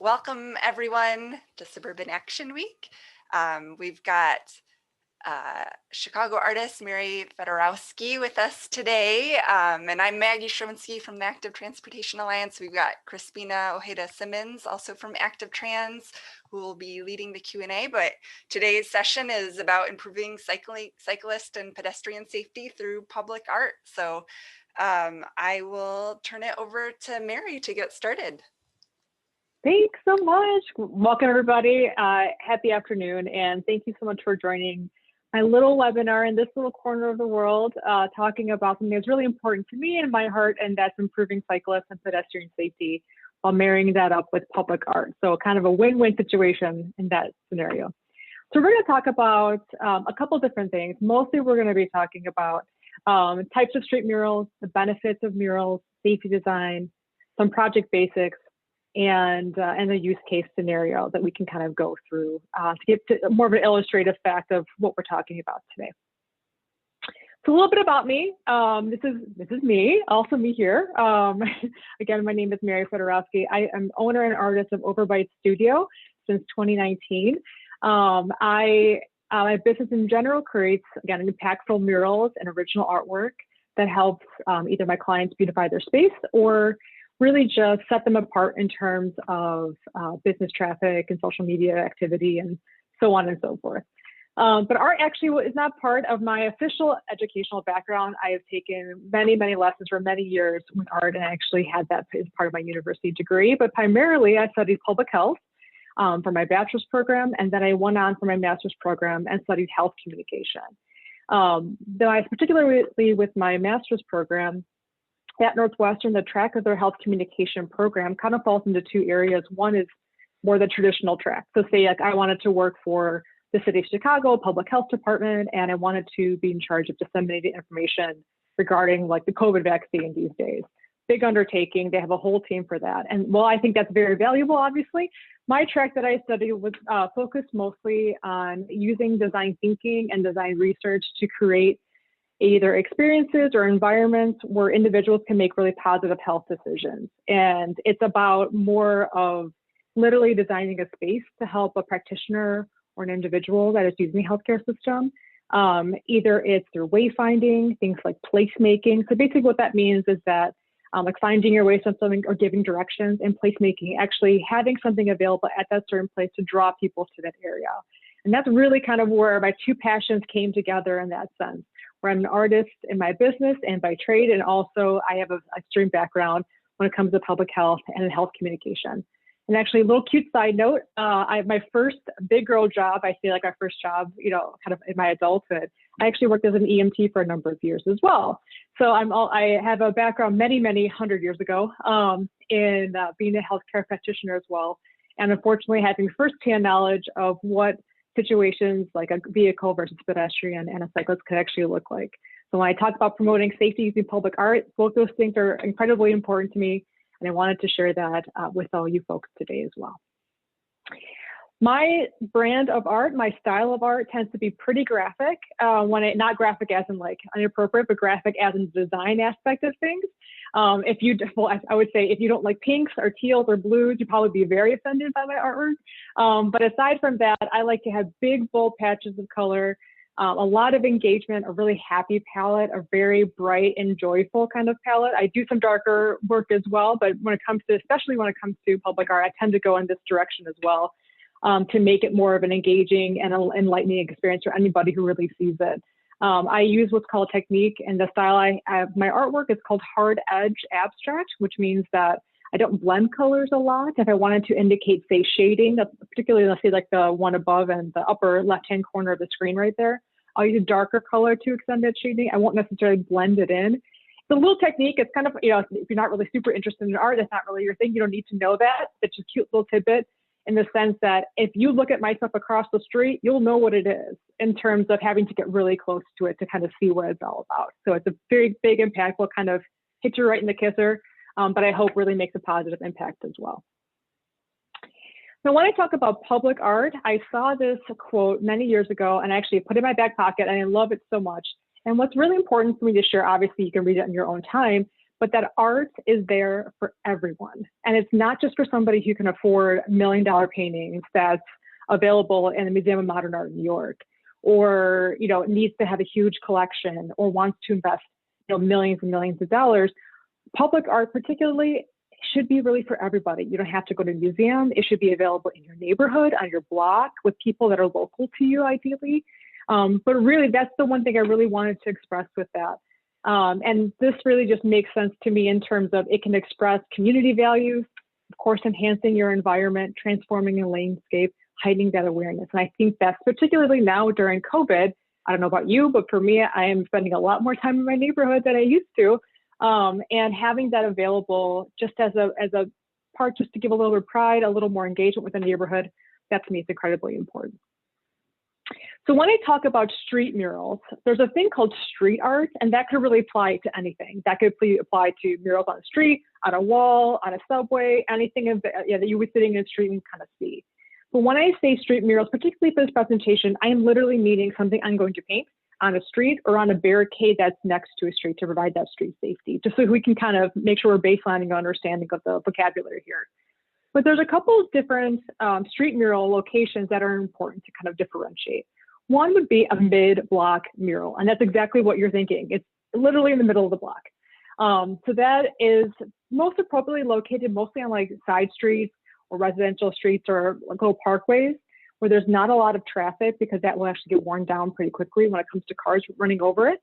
welcome everyone to Suburban Action Week. We've got Chicago artist Mary Fedorowski with us today, and I'm Maggie Stravinsky from the Active Transportation Alliance. We've got Crispina Ojeda-Simmons, also from Active Trans, who will be leading the Q&A, but today's session is about improving cyclist and pedestrian safety through public art. So I will turn it over to Mary to get started. Thanks so much. Welcome, everybody. Happy afternoon, and thank you so much for joining my little webinar in this little corner of the world, talking about something that's really important to me and my heart, and that's improving cyclist and pedestrian safety while marrying that up with public art. So kind of a win-win situation in that scenario. So we're going to talk about a couple different things. Mostly we're going to be talking about types of street murals, the benefits of murals, safety design, some project basics, and a use case scenario that we can kind of go through to get to more of an illustrative fact of what we're talking about today. So a little bit about me. This is me, also me here. Again, my name is Mary Fedorowski. I am owner and artist of Overbite Studio since 2019. My business in general creates, again, impactful murals and original artwork that helps either my clients beautify their space or really just set them apart in terms of business traffic and social media activity and so on and so forth. But art actually is not part of my official educational background. I have taken many, many lessons for many years with art, and I actually had that as part of my university degree. But primarily, I studied public health for my bachelor's program, and then I went on for my master's program and studied health communication. Though I particularly with my master's program, at Northwestern, the track of their health communication program kind of falls into two areas. One is more the traditional track. So say like I wanted to work for the city of Chicago public health department, and I wanted to be in charge of disseminating information regarding like the COVID vaccine these days. Big undertaking, they have a whole team for that. And well, I think that's very valuable, obviously. My track that I studied was focused mostly on using design thinking and design research to create either experiences or environments where individuals can make really positive health decisions. And it's about more of literally designing a space to help a practitioner or an individual that is using the healthcare system. Either it's through wayfinding, things like placemaking. So basically what that means is that like finding your way to something or giving directions, and placemaking, actually having something available at that certain place to draw people to that area. And that's really kind of where my two passions came together in that sense, where I'm an artist in my business and by trade, and also I have an extreme background when it comes to public health and health communication. And actually, a little cute side note, my first big girl job, I feel like our first job, you know, kind of in my adulthood, I actually worked as an EMT for a number of years as well. So I have a background many, many hundred years ago in being a healthcare practitioner as well. And unfortunately, having firsthand knowledge of what situations like a vehicle versus pedestrian and a cyclist could actually look like. So when I talk about promoting safety using public art, both those things are incredibly important to me, and I wanted to share that with all you folks today as well. My brand of art, my style of art tends to be pretty graphic, not graphic as in like inappropriate, but graphic as in the design aspect of things. I would say if you don't like pinks or teals or blues, you'd probably be very offended by my artwork. But aside from that, I like to have big, bold patches of color, a lot of engagement, a really happy palette, a very bright and joyful kind of palette. I do some darker work as well, but when it comes to, especially when it comes to public art, I tend to go in this direction as well to make it more of an engaging and enlightening experience for anybody who really sees it. I use what's called technique, and the style I have, my artwork is called hard edge abstract, which means that I don't blend colors a lot. If I wanted to indicate, say, shading, particularly let's say like the one above and the upper left-hand corner of the screen right there, I'll use a darker color to extend that shading. I won't necessarily blend it in. It's a little technique. It's kind of, you know, if you're not really super interested in art, that's not really your thing. You don't need to know that. It's a cute little tidbit in the sense that if you look at my stuff across the street, you'll know what it is in terms of having to get really close to it to kind of see what it's all about. So it's a very big, impactful kind of hit you right in the kisser, but I hope really makes a positive impact as well. Now, when I talk about public art, I saw this quote many years ago, and I actually put it in my back pocket, and I love it so much. And what's really important for me to share, obviously you can read it in your own time, but that art is there for everyone. And it's not just for somebody who can afford $1 million paintings that's available in the Museum of Modern Art in New York, or needs to have a huge collection, or wants to invest millions and millions of dollars. Public art particularly should be really for everybody. You don't have to go to a museum. It should be available in your neighborhood, on your block, with people that are local to you, ideally. But really, that's the one thing I really wanted to express with that. And this really just makes sense to me in terms of it can express community values, of course, enhancing your environment, transforming a landscape, heightening that awareness. And I think that's particularly now during COVID. I don't know about you, but for me, I am spending a lot more time in my neighborhood than I used to. And having that available just as a part, just to give a little bit of pride, a little more engagement with the neighborhood, that to me is incredibly important. So when I talk about street murals, there's a thing called street art, and that could really apply to anything. That could apply to murals on the street, on a wall, on a subway, anything that you were sitting in the street and kind of see. But when I say street murals, particularly for this presentation, I am literally meaning something I'm going to paint on a street or on a barricade that's next to a street to provide that street safety, just so we can kind of make sure we're baselining our understanding of the vocabulary here. But there's a couple of different street mural locations that are important to kind of differentiate. One would be a mid-block mural, and that's exactly what you're thinking. It's literally in the middle of the block. So that is most appropriately located mostly on like side streets or residential streets or little parkways where there's not a lot of traffic, because that will actually get worn down pretty quickly when it comes to cars running over it.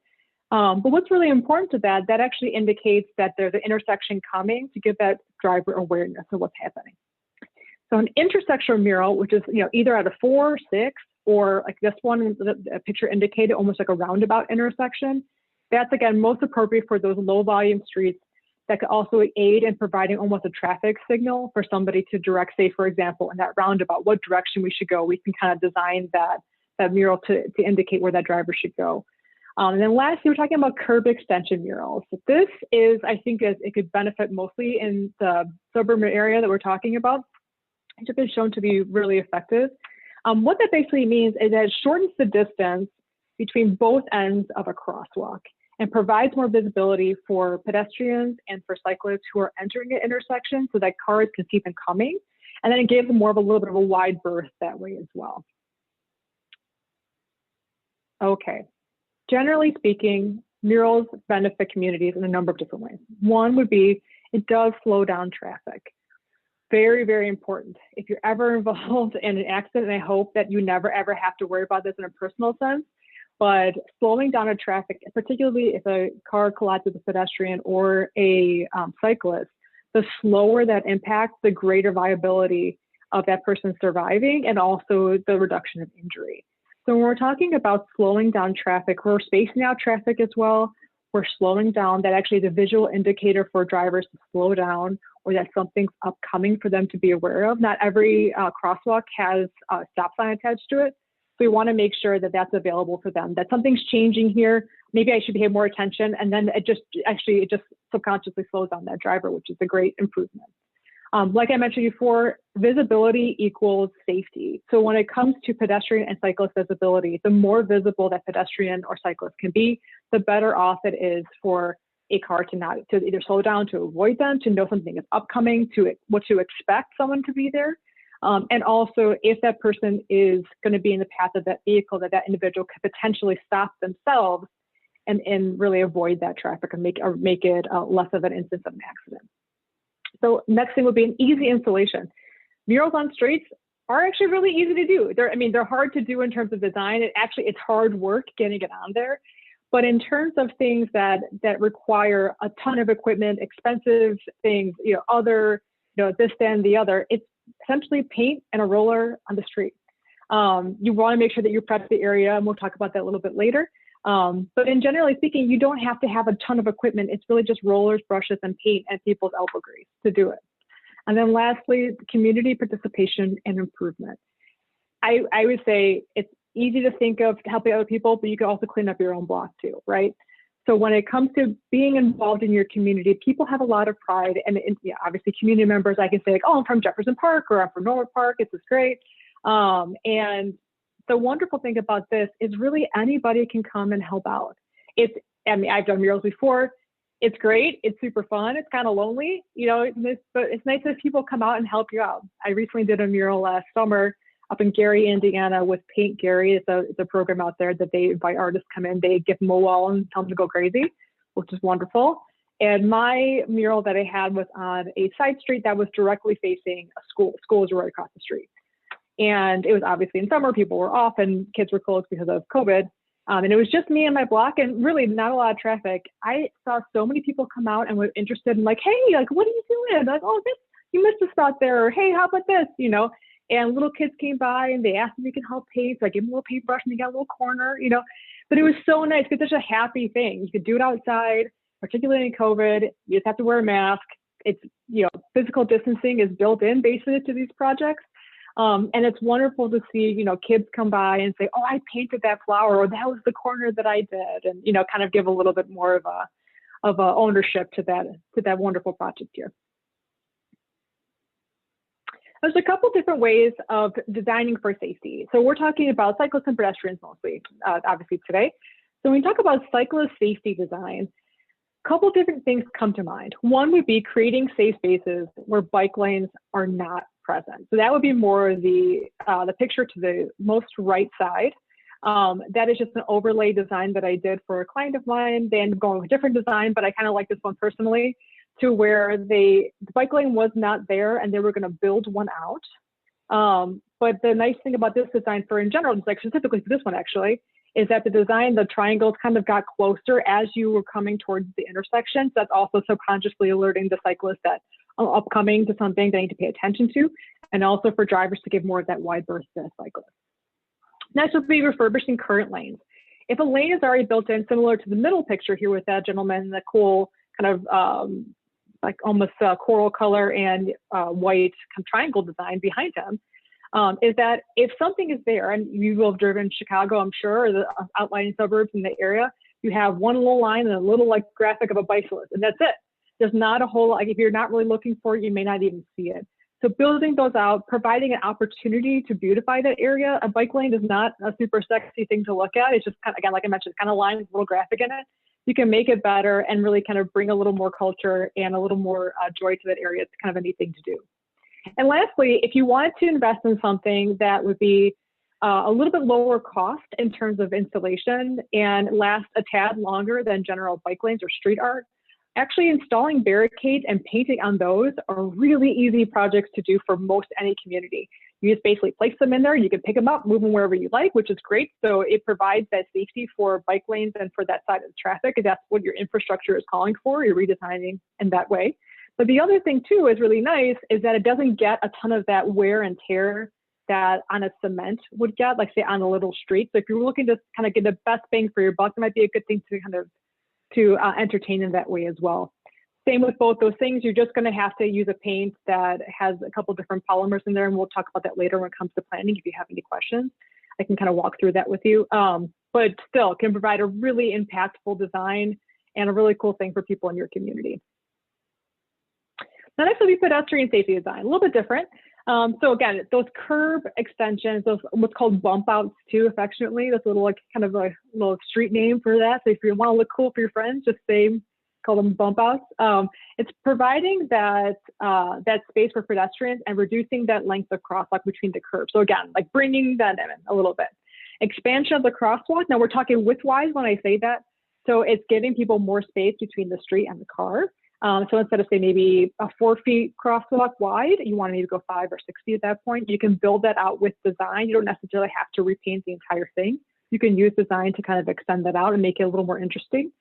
But what's really important to that actually indicates that there's an intersection coming to give that driver awareness of what's happening. So an intersectional mural, which is either at a 4, 6, or like this one, the picture indicated, almost like a roundabout intersection. That's again most appropriate for those low volume streets that could also aid in providing almost a traffic signal for somebody to direct, say, for example, in that roundabout, what direction we should go. We can kind of design that mural to indicate where that driver should go. And then lastly, we're talking about curb extension murals. This is, I think, it could benefit mostly in the suburban area that we're talking about. It's been shown to be really effective. What that basically means is that it shortens the distance between both ends of a crosswalk and provides more visibility for pedestrians and for cyclists who are entering an intersection so that cars can see them coming. And then it gives them more of a little bit of a wide berth that way as well. Okay, generally speaking, murals benefit communities in a number of different ways. One would be it does slow down traffic. Very, very important. If you're ever involved in an accident, and I hope that you never ever have to worry about this in a personal sense, but slowing down a traffic, particularly if a car collides with a pedestrian or a cyclist, the slower that impacts, the greater viability of that person surviving, and also the reduction of injury. So when we're talking about slowing down traffic, we're spacing out traffic as well. We're slowing down. That actually is a visual indicator for drivers to slow down, or that something's upcoming for them to be aware of. Not every crosswalk has a stop sign attached to it. So we want to make sure that that's available for them, that something's changing here. Maybe I should pay more attention. And then it just subconsciously slows down that driver, which is a great improvement. Like I mentioned before, visibility equals safety. So when it comes to pedestrian and cyclist visibility, the more visible that pedestrian or cyclist can be, the better off it is for a car to either slow down, to avoid them, to know something is upcoming, what to expect someone to be there. And also, if that person is going to be in the path of that vehicle, that individual could potentially stop themselves and really avoid that traffic and make it less of an instance of an accident. So next thing would be an easy installation. Murals on streets are actually really easy to do. They're hard to do in terms of design. It's hard work getting it on there. But in terms of things that require a ton of equipment, expensive things, this, that, and the other, it's essentially paint and a roller on the street. You want to make sure that you prep the area, and we'll talk about that a little bit later. But in generally speaking, you don't have to have a ton of equipment. It's really just rollers, brushes, and paint and people's elbow grease to do it. And then lastly, community participation and improvement. I would say it's easy to think of helping other people, but you can also clean up your own block too, right? So when it comes to being involved in your community, people have a lot of pride. And obviously community members, I can say like, oh, I'm from Jefferson Park, or I'm from Norwood Park. This is great. And the wonderful thing about this is really anybody can come and help out. I've done murals before. It's great. It's super fun. It's kind of lonely, you know, but it's nice if people come out and help you out. I recently did a mural last summer up in Gary, Indiana with Paint Gary. It's a program out there that they invite artists come in, they give them a wall and tell them to go crazy, which is wonderful. And my mural that I had was on a side street that was directly facing a school. School was right across the street. And it was obviously in summer, people were off and kids were closed because of COVID. And it was just me and my block and really not a lot of traffic. I saw so many people come out and were interested in like, hey, like, what are you doing? Like, oh, this, you missed a spot there. Or, hey, how about this? You know, and little kids came by and they asked if we could help paint. So I gave them a little paintbrush and they got a little corner, you know, but it was so nice. It's such a happy thing. You could do it outside, particularly in COVID. You just have to wear a mask. It's, you know, physical distancing is built in basically to these projects. And it's wonderful to see, you know, kids come by and say, oh, I painted that flower, or that was the corner that I did. And, you know, kind of give a little bit more of a ownership to that wonderful project here. There's a couple different ways of designing for safety. So we're talking about cyclists and pedestrians mostly, obviously today. So when we talk about cyclist safety design, a couple different things come to mind. One would be creating safe spaces where bike lanes are not present. So that would be more the picture to the most right side. That is just an overlay design that I did for a client of mine. They ended up going with a different design, but I kind of like this one personally, to where the bike lane was not there and they were going to build one out. But the nice thing about this design for in general, like specifically for this one actually, is that the design, the triangles kind of got closer as you were coming towards the intersection. So that's also subconsciously alerting the cyclist that upcoming to something they need to pay attention to, and also for drivers to give more of that wide berth to the cyclist. Next would be refurbishing current lanes. If a lane is already built in, similar to the middle picture here with that gentleman, the cool kind of like almost coral color and white kind of triangle design behind him, is that if something is there, and you will have driven Chicago, I'm sure, or the outlying suburbs in the area, you have one little line and a little like graphic of a bicyclist, and that's it. There's not a whole, like if you're not really looking for it, you may not even see it. So building those out, providing an opportunity to beautify that area. A bike lane is not a super sexy thing to look at. It's just kind of, again, like I mentioned, kind of lines, a little graphic in it. You can make it better and really kind of bring a little more culture and a little more joy to that area. It's kind of a neat thing to do. And lastly, if you wanted to invest in something that would be a little bit lower cost in terms of installation and last a tad longer than general bike lanes or street art, actually installing barricades and painting on those are really easy projects to do for most any community. You just basically place them in there, you can pick them up, move them wherever you like, which is great. So it provides that safety for bike lanes and for that side of the traffic, and that's what your infrastructure is calling for. You're redesigning in that way. But the other thing too is really nice is that it doesn't get a ton of that wear and tear that on a cement would get, like say on a little street. So if you're looking to kind of get the best bang for your buck, it might be a good thing to kind of entertain in that way as well. Same with both those things. You're just going to have to use a paint that has a couple different polymers in there, and we'll talk about that later when it comes to planning. If you have any questions, I can kind of walk through that with you. But still can provide a really impactful design and a really cool thing for people in your community. Now next will be pedestrian safety design, a little bit different. So again, those curb extensions, those what's called bump outs too, affectionately. That's a little like kind of a little street name for that. So if you want to look cool for your friends, just say, call them bump outs. It's providing that that space for pedestrians and reducing that length of crosswalk between the curbs. So again, like bringing that in a little bit. Expansion of the crosswalk. Now we're talking width-wise when I say that. So it's giving people more space between the street and the car. So instead of say maybe a 4 feet crosswalk wide, you want to maybe go 5 or 6 feet at that point. You can build that out with design. You don't necessarily have to repaint the entire thing. You can use design to kind of extend that out and make it a little more interesting.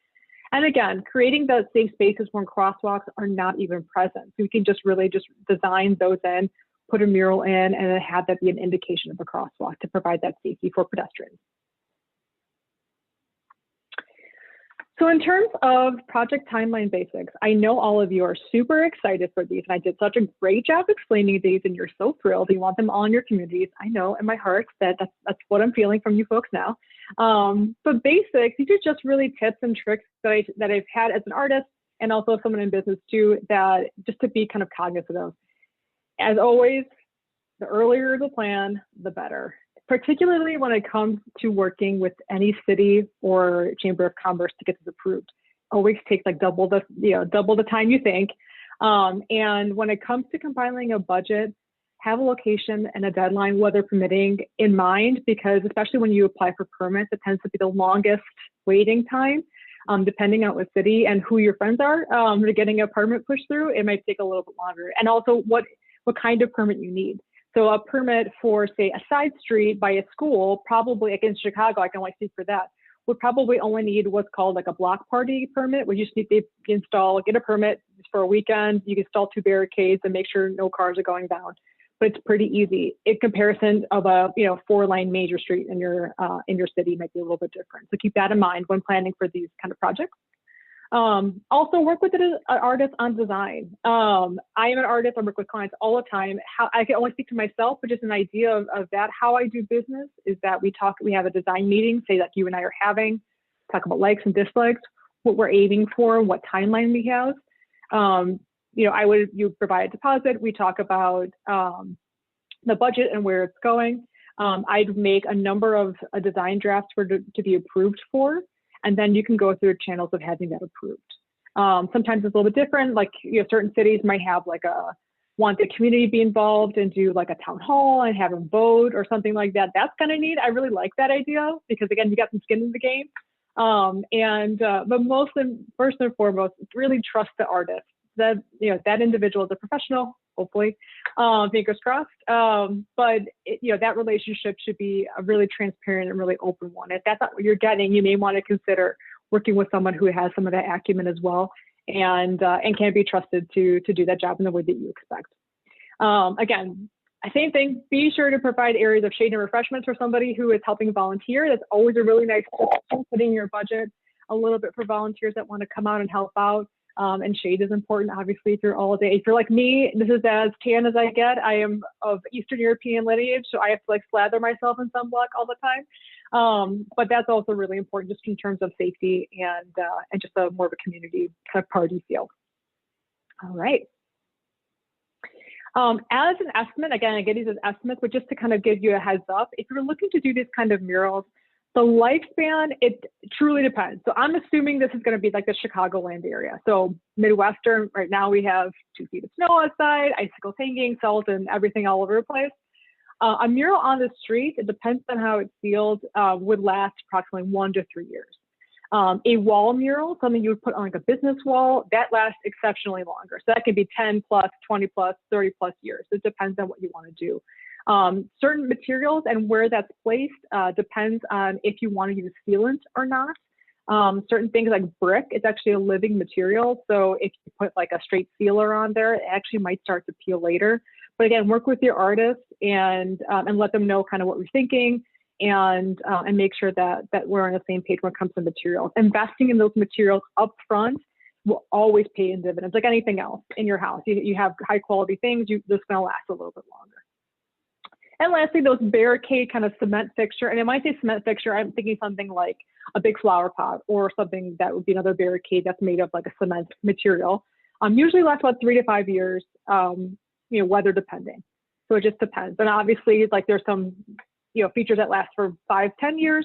And again, creating those safe spaces when crosswalks are not even present. So you can just really just design those in, put a mural in, and then have that be an indication of a crosswalk to provide that safety for pedestrians. So in terms of project timeline basics, I know all of you are super excited for these, and I did such a great job explaining these, and you're so thrilled. You want them all in your communities. I know in my heart that that's what I'm feeling from you folks now. But basics, these are just really tips and tricks that I've had as an artist and also someone in business too, that just to be kind of cognizant of. As always, the earlier the plan, the better. Particularly when it comes to working with any city or chamber of commerce to get this approved. always takes like double the time you think. And when it comes to compiling a budget, have a location and a deadline, weather permitting, in mind, because especially when you apply for permits, it tends to be the longest waiting time, depending on what city and who your friends are. To getting a permit pushed through, it might take a little bit longer. And also what kind of permit you need. So a permit for, say, a side street by a school, probably like in Chicago, I can only speak for that, would probably only need what's called like a block party permit, where you just need to get a permit for a weekend. You can install 2 barricades and make sure no cars are going down. But it's pretty easy. In comparison of a 4-lane major street in your city might be a little bit different. So keep that in mind when planning for these kind of projects. Also work with an artist on design. I am an artist. I work with clients all the time. How I can only speak to myself, but just an idea of that. How I do business is that we have a design meeting, say that you and I are having, talk about likes and dislikes, what we're aiming for, what timeline we have. You provide a deposit. We talk about the budget and where it's going. I'd make a number of design drafts to be approved for, and then you can go through channels of having that approved. Sometimes it's a little bit different. Like certain cities might have want the community to be involved and do like a town hall and have them vote or something like that. That's kind of neat. I really like that idea because again, you got some skin in the game. But first and foremost, really trust the artist. That individual is a professional, hopefully, fingers crossed. But that relationship should be a really transparent and really open one. If that's not what you're getting, you may want to consider working with someone who has some of that acumen as well, and can be trusted to do that job in the way that you expect. Again, same thing. Be sure to provide areas of shade and refreshments for somebody who is helping volunteer. That's always a really nice thing. Putting your budget a little bit for volunteers that want to come out and help out. And shade is important, obviously, through all day. If you're like me, this is as tan as I get. I am of Eastern European lineage, so I have to slather myself in sunblock all the time. But that's also really important, just in terms of safety and just more of a community kind of party feel. All right. As an estimate, again, I get these as estimates, but just to kind of give you a heads up, if you're looking to do these kind of murals, the lifespan, it truly depends. So I'm assuming this is going to be like the Chicagoland area. So Midwestern, right now we have 2 feet of snow outside, icicles hanging, salt, and everything all over the place. A mural on the street, it depends on how it's sealed, would last approximately 1 to 3 years. A wall mural, something you would put on like a business wall, that lasts exceptionally longer. So that can be 10 plus, 20 plus, 30 plus years. It depends on what you want to do. Certain materials and where that's placed depends on if you want to use sealant or not. Certain things like brick, it's actually a living material. So if you put like a straight sealer on there, it actually might start to peel later. But again, work with your artist and let them know kind of what we're thinking and make sure that we're on the same page when it comes to materials. Investing in those materials up front will always pay in dividends, like anything else in your house. You have high quality things, this going to last a little bit longer. And lastly, those barricade kind of cement fixture. And when I say cement fixture, I'm thinking something like a big flower pot or something that would be another barricade that's made of like a cement material. Usually lasts about 3 to 5 years, weather depending. So it just depends. And obviously, like there's some, features that last for 5, 10 years,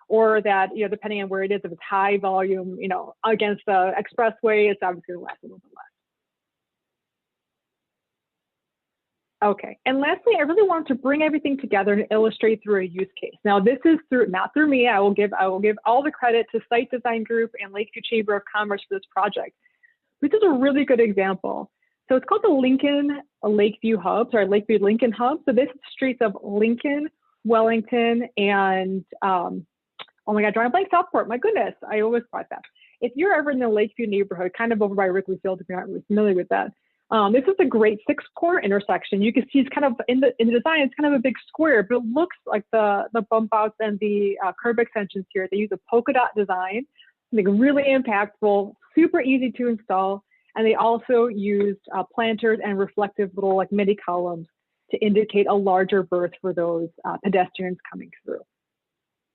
or that, depending on where it is, if it's high volume, against the expressway, it's obviously going to last a little bit less. Okay, and lastly, I really want to bring everything together and illustrate through a use case. Now, this is not through me. I will give all the credit to Site Design Group and Lakeview Chamber of Commerce for this project. This is a really good example. So it's called the Lakeview Lincoln Hub. So this is streets of Lincoln, Wellington, and oh my God, drawing a blank, Southport. My goodness, I always thought that. If you're ever in the Lakeview neighborhood, kind of over by Wrigley Field, if you're not really familiar with that. This is the Great Six Corner intersection. You can see it's kind of in the design, it's kind of a big square, but it looks like the bump outs and the curb extensions here. They use a polka dot design, something really impactful, super easy to install, and they also used planters and reflective little like mini columns to indicate a larger berth for those pedestrians coming through.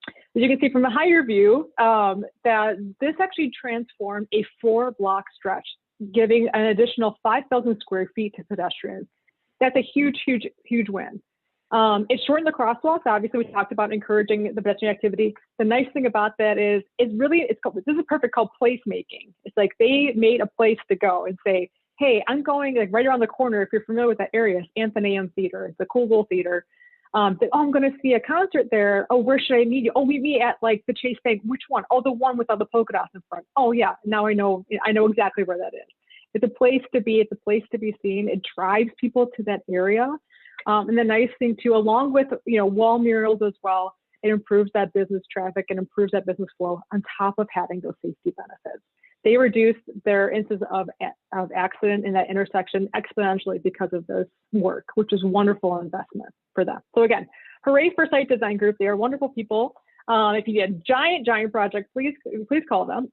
As you can see from a higher view, that this actually transformed a 4-block stretch, giving an additional 5,000 square feet to pedestrians. That's a huge, huge, huge win. It shortened the crosswalks. Obviously, we talked about encouraging the pedestrian activity. The nice thing about that is this is perfect called placemaking. It's like they made a place to go and say, hey, I'm going like right around the corner. If you're familiar with that area, it's Athenaeum Theater. It's a cool little theater. I'm going to see a concert there. Oh, where should I meet you? Oh, meet me at like the Chase Bank. Which one? Oh, the one with all the polka dots in front. Oh, yeah. Now I know exactly where that is. It's a place to be. It's a place to be seen. It drives people to that area. And the nice thing too, along with wall murals as well, it improves that business traffic and improves that business flow on top of having those safety benefits. They reduce their instances of accident in that intersection exponentially because of this work, which is wonderful investment for them. So again, hooray for Site Design Group. They are wonderful people. If you get a giant project, please call them.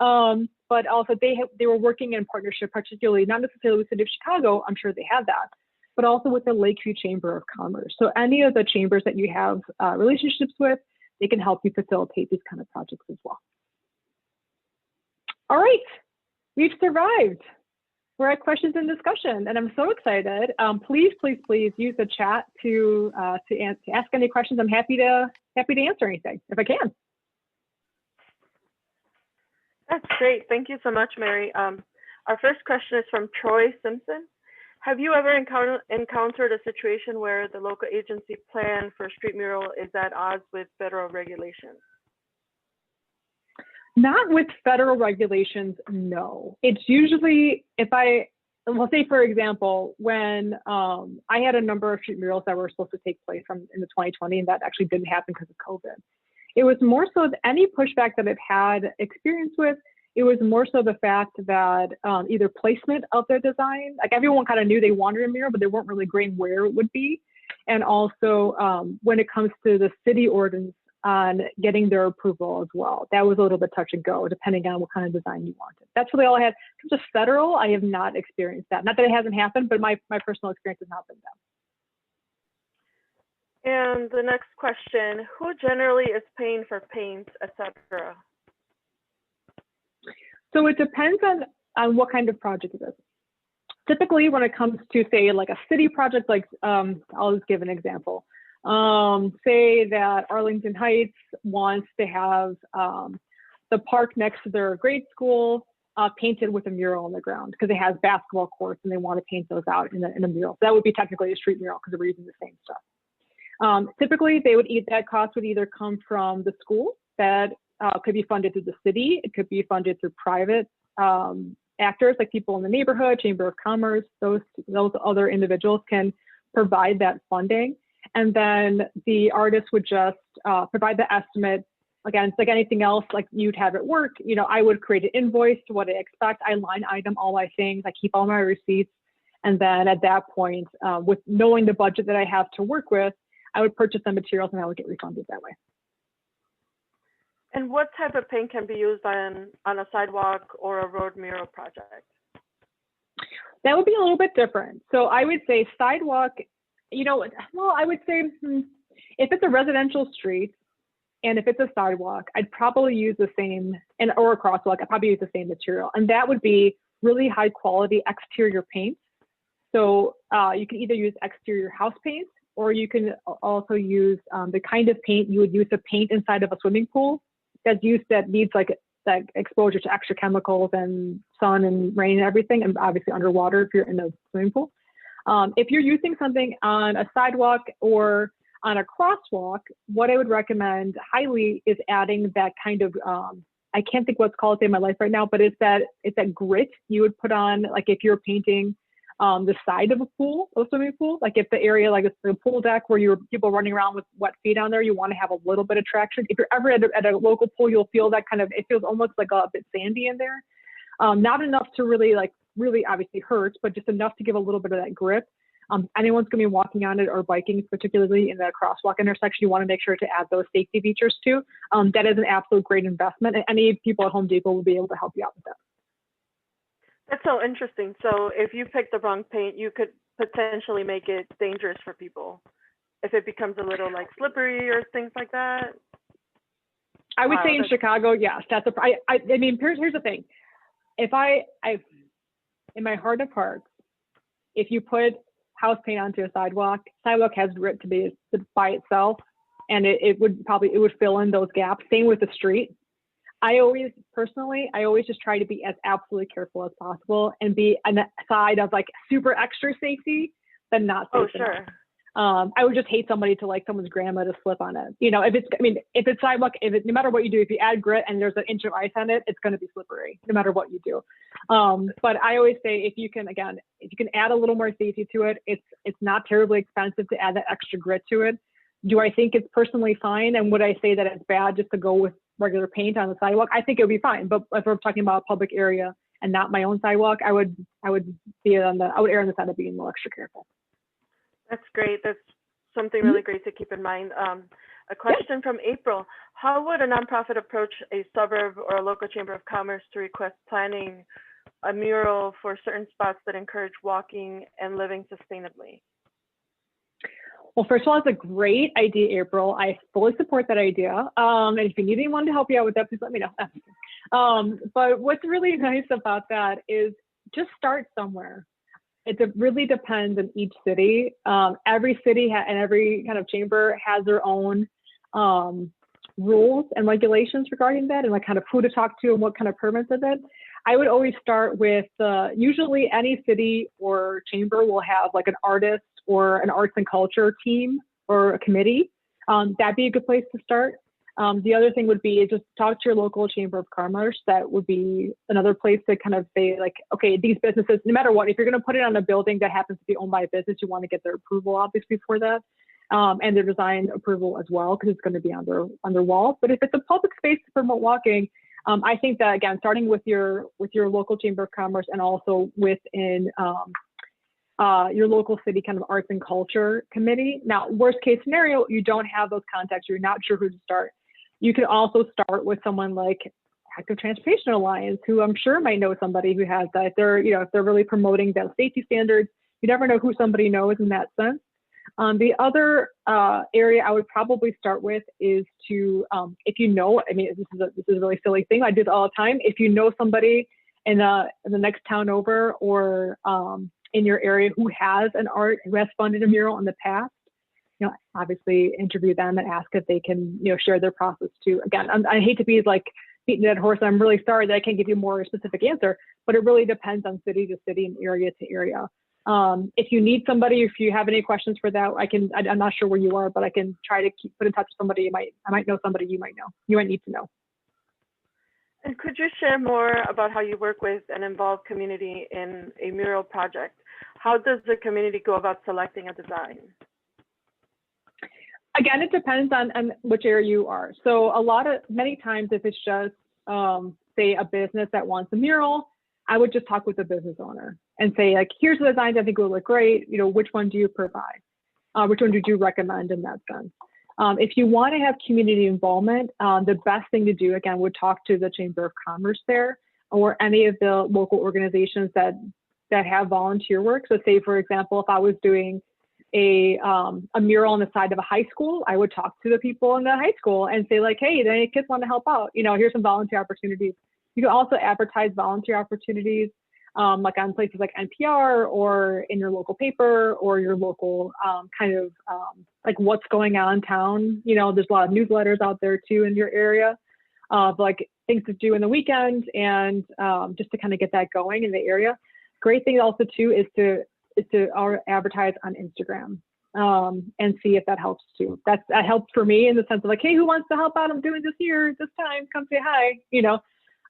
But also they were working in partnership, particularly not necessarily with the City of Chicago. I'm sure they have that, but also with the Lakeview Chamber of Commerce. So any of the chambers that you have relationships with, they can help you facilitate these kind of projects as well. All right, we've survived. We're at questions and discussion, and I'm so excited. Please use the chat to ask any questions. I'm happy to answer anything if I can. That's great. Thank you so much, Mary. Our first question is from Troy Simpson. Have you ever encountered a situation where the local agency plan for a street mural is at odds with federal regulations? Not with federal regulations, no. It's usually, we'll say for example, when I had a number of street murals that were supposed to take place in the 2020, and that actually didn't happen because of COVID. It was more so that any pushback that I've had experience with, it was more so the fact that either placement of their design, like everyone kind of knew they wanted a mural, but they weren't really agreeing where it would be. And also when it comes to the city ordinance on getting their approval as well, that was a little bit touch and go, depending on what kind of design you wanted. That's really all I had. In terms of federal, I have not experienced that. Not that it hasn't happened, but my personal experience has not been that. And the next question, who generally is paying for paint, etc.? So it depends on what kind of project it is. Typically, when it comes to, say, like a city project, like I'll just give an example. Say that Arlington Heights wants to have the park next to their grade school painted with a mural on the ground because it has basketball courts and they want to paint those out in a mural. So that would be technically a street mural because we're using the same stuff. Typically, that cost would either come from the school that could be funded through the city. It could be funded through private actors like people in the neighborhood, Chamber of Commerce. Those other individuals can provide that funding. And then the artist would just provide the estimate. Again, it's like anything else, like you'd have at work. I would create an invoice to what I expect. I line item all my things. I keep all my receipts. And then at that point, with knowing the budget that I have to work with, I would purchase the materials and I would get refunded that way. And what type of paint can be used on a sidewalk or a road mural project? That would be a little bit different. So I would say sidewalk, I would say if it's a residential street and if it's a sidewalk, I'd probably use the same, or a crosswalk, I'd probably use the same material. And that would be really high quality exterior paint. So you can either use exterior house paint, or you can also use the kind of paint you would use to paint inside of a swimming pool that needs like that exposure to extra chemicals and sun and rain and everything, and obviously underwater if you're in a swimming pool. If you're using something on a sidewalk or on a crosswalk, what I would recommend highly is adding that kind of, I can't think what's called in my life right now, but it's that grit you would put on, like if you're painting the side of a swimming pool, like if the area, like it's the pool deck where you're people running around with wet feet on there, you want to have a little bit of traction. If you're ever at a local pool, you'll feel that kind of, it feels almost like a bit sandy in there. Not enough to really obviously hurt, but just enough to give a little bit of that grip. Anyone's going to be walking on it or biking, particularly in the crosswalk intersection, you want to make sure to add those safety features too. That is an absolute great investment, and any people at Home Depot will be able to help you out with that. That's so interesting. So if you pick the wrong paint, you could potentially make it dangerous for people if it becomes a little like slippery or things like that. I would say in Chicago, yes, that's I mean, here's the thing. If I in my heart of hearts, if you put house paint onto a sidewalk. Sidewalk has grit to be by itself, and it would fill in those gaps. Same with the street. I always just try to be as absolutely careful as possible and be on the side of like super extra safety than not safe enough. Sure. I would just hate somebody to like someone's grandma to slip on it. You know, if it's sidewalk, no matter what you do, if you add grit and there's an inch of ice on it, it's going to be slippery no matter what you do. But I always say if you can add a little more safety to it, it's not terribly expensive to add that extra grit to it. Do I think it's personally fine? And would I say that it's bad just to go with regular paint on the sidewalk? I think it would be fine. But if we're talking about a public area and not my own sidewalk, I would err on the side of being a little extra careful. That's great. That's something really great to keep in mind. A question from April. How would a nonprofit approach a suburb or a local chamber of commerce to request planning a mural for certain spots that encourage walking and living sustainably? Well, first of all, it's a great idea, April. I fully support that idea. And if you need anyone to help you out with that, please let me know. But what's really nice about that is just start somewhere. It really depends on each city. Every city and every kind of chamber has their own rules and regulations regarding that, and like kind of who to talk to and what kind of permits of it. I would always start with, usually any city or chamber will have like an artist or an arts and culture team or a committee. That'd be a good place to start. The other thing would be just talk to your local chamber of commerce. That would be another place to kind of say like, okay, these businesses, no matter what, if you're going to put it on a building that happens to be owned by a business, you want to get their approval obviously for that, and their design approval as well, because it's going to be on their walls. But if it's a public space to promote walking, I think that again, starting with your local chamber of commerce and also within your local city kind of arts and culture committee. Now, worst case scenario, you don't have those contacts, you're not sure who to start. You could also start with someone like Active Transportation Alliance, who I'm sure might know somebody who has that. If they're really promoting those safety standards, you never know who somebody knows in that sense. The other area I would probably start with is to, if you know, I mean, this is a really silly thing. I do it all the time. If you know somebody in the next town over or in your area who has funded a mural in the past, obviously interview them and ask if they can, share their process too. Again, I hate to be like beating a dead horse. I'm really sorry that I can't give you a more specific answer, but it really depends on city to city and area to area. If you need somebody, if you have any questions for that, I'm not sure where you are, but I can try to put in touch with somebody. I might know somebody you might need to know. And could you share more about how you work with and involve community in a mural project? How does the community go about selecting a design? Again, it depends on which area you are. So many times if it's just, say a business that wants a mural, I would just talk with the business owner and say like, here's the designs I think will look great. Which one do you provide? Which one did you recommend in that sense? If you want to have community involvement, the best thing to do, again, would talk to the Chamber of Commerce there or any of the local organizations that have volunteer work. So say, for example, if I was doing a mural on the side of a high school, I would talk to the people in the high school and say like, hey, do any kids want to help out? Here's some volunteer opportunities. You can also advertise volunteer opportunities like on places like NPR or in your local paper or your local like what's going on in town. There's a lot of newsletters out there too in your area of like things to do in the weekend and just to kind of get that going in the area. Great thing also too is to advertise on Instagram and see if that helps too. That helps for me in the sense of like, hey, who wants to help out? I'm doing this here, this time, come say hi,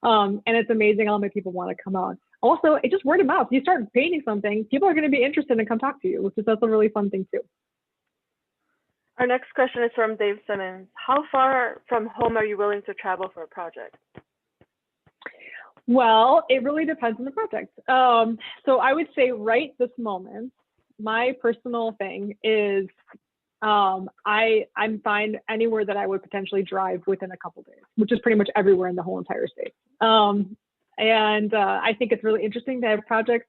and it's amazing how many people want to come out. Also, it's just word of mouth. You start painting something, people are going to be interested and come talk to you, which is also a really fun thing too. Our next question is from Dave Simmons. How far from home are you willing to travel for a project? Well, it really depends on the project. So I would say right this moment, my personal thing is I'm fine anywhere that I would potentially drive within a couple days, which is pretty much everywhere in the whole entire state. I think it's really interesting to have projects.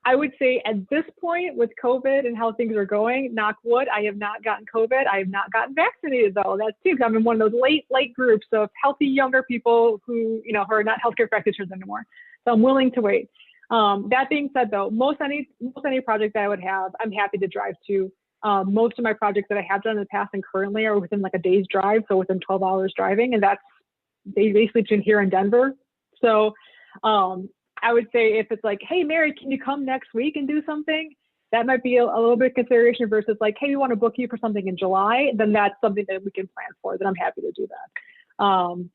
I would say at this point with COVID and how things are going, knock wood, I have not gotten COVID. I have not gotten vaccinated though. That's too, because I'm in one of those late groups of healthy younger people who are not healthcare practitioners anymore. So I'm willing to wait. That being said, though, most any project that I would have, I'm happy to drive to. Most of my projects that I have done in the past and currently are within like a day's drive, so within 12 hours driving, and that's basically between here and Denver. So I would say if it's like, hey, Mary, can you come next week and do something? That might be a little bit of consideration versus like, hey, we want to book you for something in July. Then that's something that we can plan for. Then I'm happy to do that.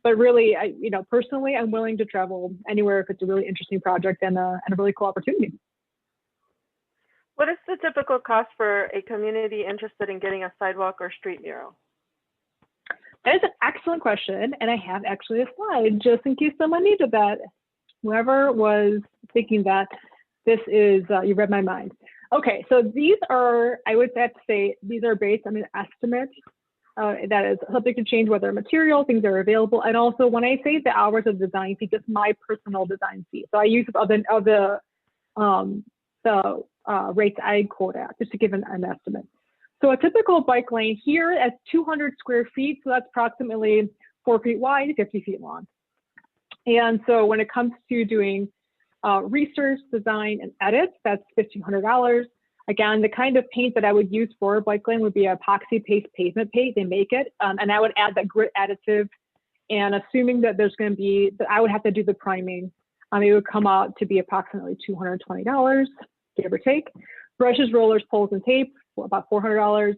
But really, personally, I'm willing to travel anywhere if it's a really interesting project and a really cool opportunity. What is the typical cost for a community interested in getting a sidewalk or street mural? That is an excellent question. And I have actually a slide just in case someone needed that. Whoever was thinking that, this is, you read my mind. Okay, so these are, I would have to say, these are based on an estimate that is subject to change, whether material, things are available. And also when I say the hours of design fee, just my personal design fee. So I use of the rates I quote at, just to give an estimate. So a typical bike lane here at 200 square feet, so that's approximately 4 feet wide, 50 feet long. And so when it comes to doing research, design, and edits, that's $1,500. Again, the kind of paint that I would use for a bike lane would be epoxy paste pavement paint. They make it, and I would add that grit additive. And assuming that there's going to be, that I would have to do the priming, it would come out to be approximately $220, give or take. Brushes, rollers, poles, and tape, about $400.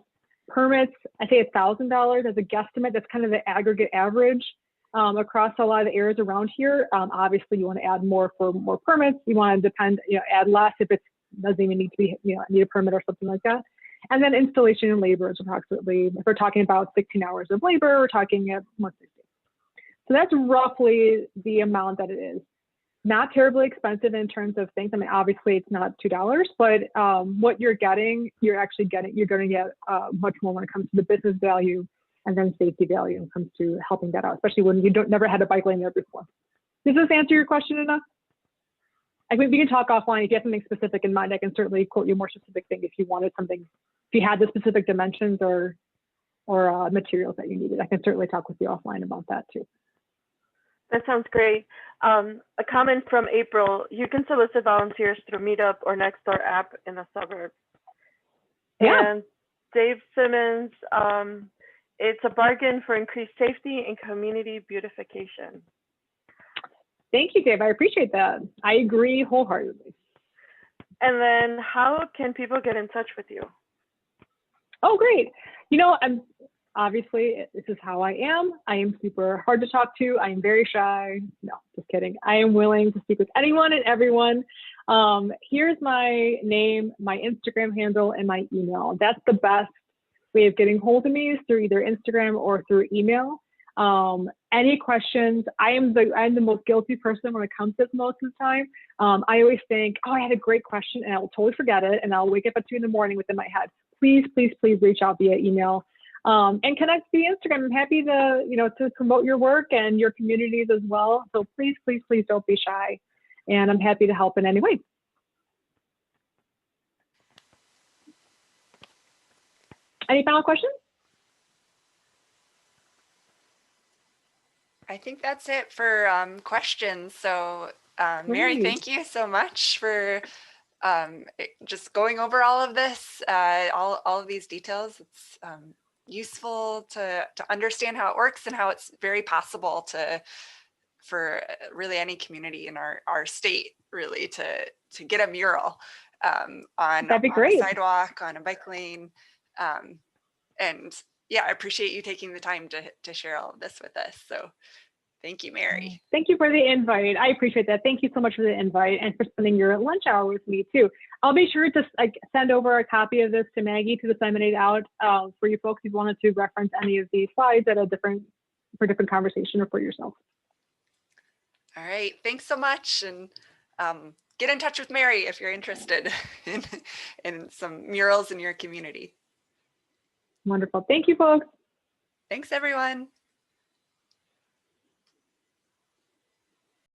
Permits, I say $1,000 as a guesstimate. That's kind of the aggregate average across a lot of the areas around here. Obviously, you want to add more for more permits. You want to add less if it doesn't even need to be, need a permit or something like that. And then installation and labor is approximately, if we're talking about 16 hours of labor, we're talking at 160. So that's roughly the amount that it is. Not terribly expensive in terms of things. I mean, obviously it's not $2, but what you're getting, you're going to get much more when it comes to the business value and then safety value when it comes to helping that out, especially when you never had a bike lane there before. Does this answer your question enough? I mean, we can talk offline. If you have something specific in mind, I can certainly quote you a more specific thing if you wanted something, if you had the specific dimensions or materials that you needed. I can certainly talk with you offline about that too. That sounds great. A comment from April, you can solicit volunteers through Meetup or Nextdoor app in the suburbs. Yeah. And Dave Simmons, it's a bargain for increased safety and community beautification. Thank you, Dave. I appreciate that. I agree wholeheartedly. And then how can people get in touch with you? Oh, great. Obviously, this is how I am. I am super hard to talk to. I am very shy. No, just kidding. I am willing to speak with anyone and everyone. Here's my name, my Instagram handle, and my email. That's the best way of getting hold of me is through either Instagram or through email. Any questions? I'm the most guilty person when it comes to this most of the time. I always think, oh, I had a great question, and I will totally forget it, and I'll wake up at 2 in the morning within my head. Please, please, please reach out via email. And connect via Instagram. I'm happy to, to promote your work and your communities as well. So please, please, please don't be shy. And I'm happy to help in any way. Any final questions? I think that's it for questions. So Mary, thank you so much for just going over all of this, all of these details. It's useful to understand how it works and how it's very possible for really any community in our state really to get a mural on a sidewalk, on a bike lane. And yeah, I appreciate you taking the time to share all of this with us. So thank you, Mary. Thank you for the invite. I appreciate that. Thank you so much for the invite and for spending your lunch hour with me too. I'll be sure to send over a copy of this to Maggie to disseminate out for you folks if you wanted to reference any of these slides at for different conversation or for yourself. All right, thanks so much. And get in touch with Mary if you're interested in some murals in your community. Wonderful. Thank you, folks. Thanks, everyone.